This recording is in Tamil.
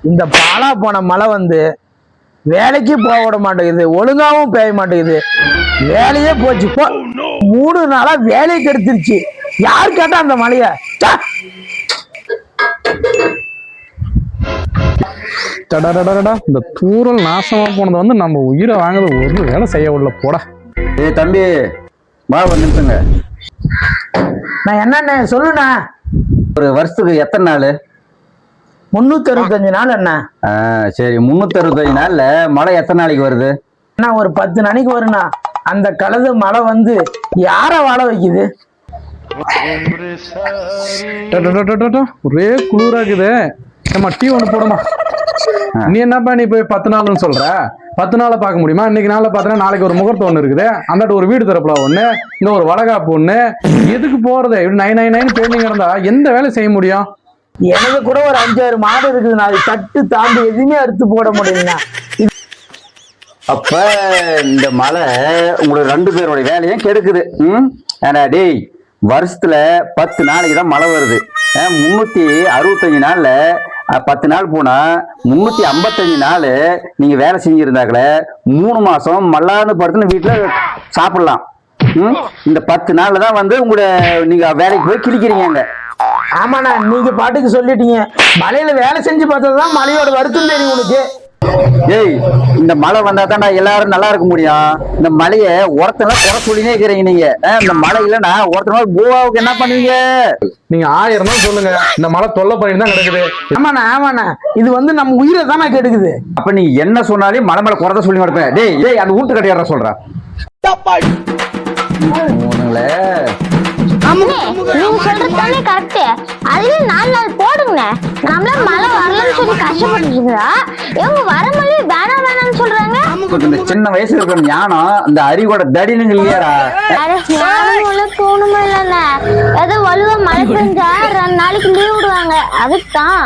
இந்த பாலா போன மழை வந்து வேலைக்கு போக விட மாட்டேங்குது, ஒழுங்காவும் பெய்ய மாட்டேங்குது. வேலையே போச்சு. 3 நாளா வேலையை கெடுத்துருச்சு. யார் கேட்டா அந்த மழைய? இந்த தூரல் நாசமா போனது வந்து நம்ம உயிரை வாங்குறது ஒரு வேலை செய்ய விடல போட. ஏய் தம்பி, ஒரு நிமிஷங்க. நான் என்னண்ணே சொல்லுண்ணா. ஒரு வருஷத்துக்கு எத்தனை நாள்? 365 நாள் அண்ணா. சரி, 365 நாள்ல மழை எத்தனை நாளைக்கு வருது? அண்ணா ஒரு 10 நாளைக்கு வருண்ணா. அந்த கலது மழை வந்து யார வாழ வைக்குது? ஒரே குளிரா இருக்குது. நம்ம டீ ஒண்ணு போடுமா? நீ என்னப்பா நீ போய் 10 நாள்னு சொல்ற? 10 நாளை பார்க்க முடியுமா? இன்னைக்கு நாள்ல பார்த்தீங்கன்னா நாளைக்கு ஒரு முகூர்த்தம் ஒண்ணு இருக்குது, அந்தாட்டு ஒரு வீடு திறப்புல ஒண்ணு, இங்க ஒரு வளகாப்பு ஒண்ணு. எதுக்கு போறது? 9 பேண்டிங் இருந்தா எந்த வேலை செய்ய முடியும்? எனக்கு கூட ஒரு 5-6 மாடு இருக்குதுண்ணா. அது தட்டு தாண்டி எதுவுமே அறுத்து போட முடியுங்கண்ணா. அப்ப இந்த மழை உங்களுக்கு 2 பேருடைய வேலையும் கெடுக்குது. ஏன்னா டேய், வருஷத்துல 10 நாளைக்கு தான் மழை வருது. 365 நாள்ல 10 நாள் போனா 355 நாள் நீங்க வேலை செஞ்சிருந்தாக்கல 3 மாசம் மல்லான்னு படுத்துன்னு வீட்டுல சாப்பிடலாம். இந்த 10 நாள்ல தான் வந்து உங்களோட நீங்க வேலைக்கு போய் கிழிக்கிறீங்க. ஆமாண்ணா, நீங்க பாட்டுக்கு சொல்லிட்டீங்க. மழையில வேலை செஞ்சு பார்த்ததுதான் மழையோட வருத்தம் தெரியும் உனக்கு. ஏய், இந்த மழை வந்தா தான்டா எல்லாரும் நல்லா இருக்க முடியும். இந்த மழைய ஒருத்தனா குறை சொல்லினே இருக்கிறீங்க நீங்க. இந்த மழை இல்லைன்னா ஒருத்தனா கோவாவுக்கு என்ன பண்ணுவீங்க? நீங்க 1000 நாள் சொல்லுங்க, இந்த மழை தொல்லை பண்ணி தான் கிடக்குது. ஆமாண்ணா, இது வந்து நம்ம உயிரை தானே கெடுக்குது. அப்ப நீ என்ன சொன்னாலே மழை மேல குறைத சொல்லி நடப்பேன். டேய் அந்த வீட்டு கட்டியார சொல்றேன். நீங்க சொல்றதுதானே கரெக்ட். அதுவே 4 நாள் போடுங்க. நம்மள மழை வரலன்னு சொல்லி கஷ்டப்பட்டுருக்கா, இவங்க வர மழை வேணாம்னு சொல்றாங்க. இந்த சின்ன வயசுல இருக்கிற ஞானம், இந்த அறிவோட தடினுங்க இல்லையாடா? ஞானம் தோணுமா இல்லண்ணே? ஏதோ வலுவா மழை பெஞ்சா 2 நாளைக்கு லீவ் விடுவாங்க, அதுக்குதான்.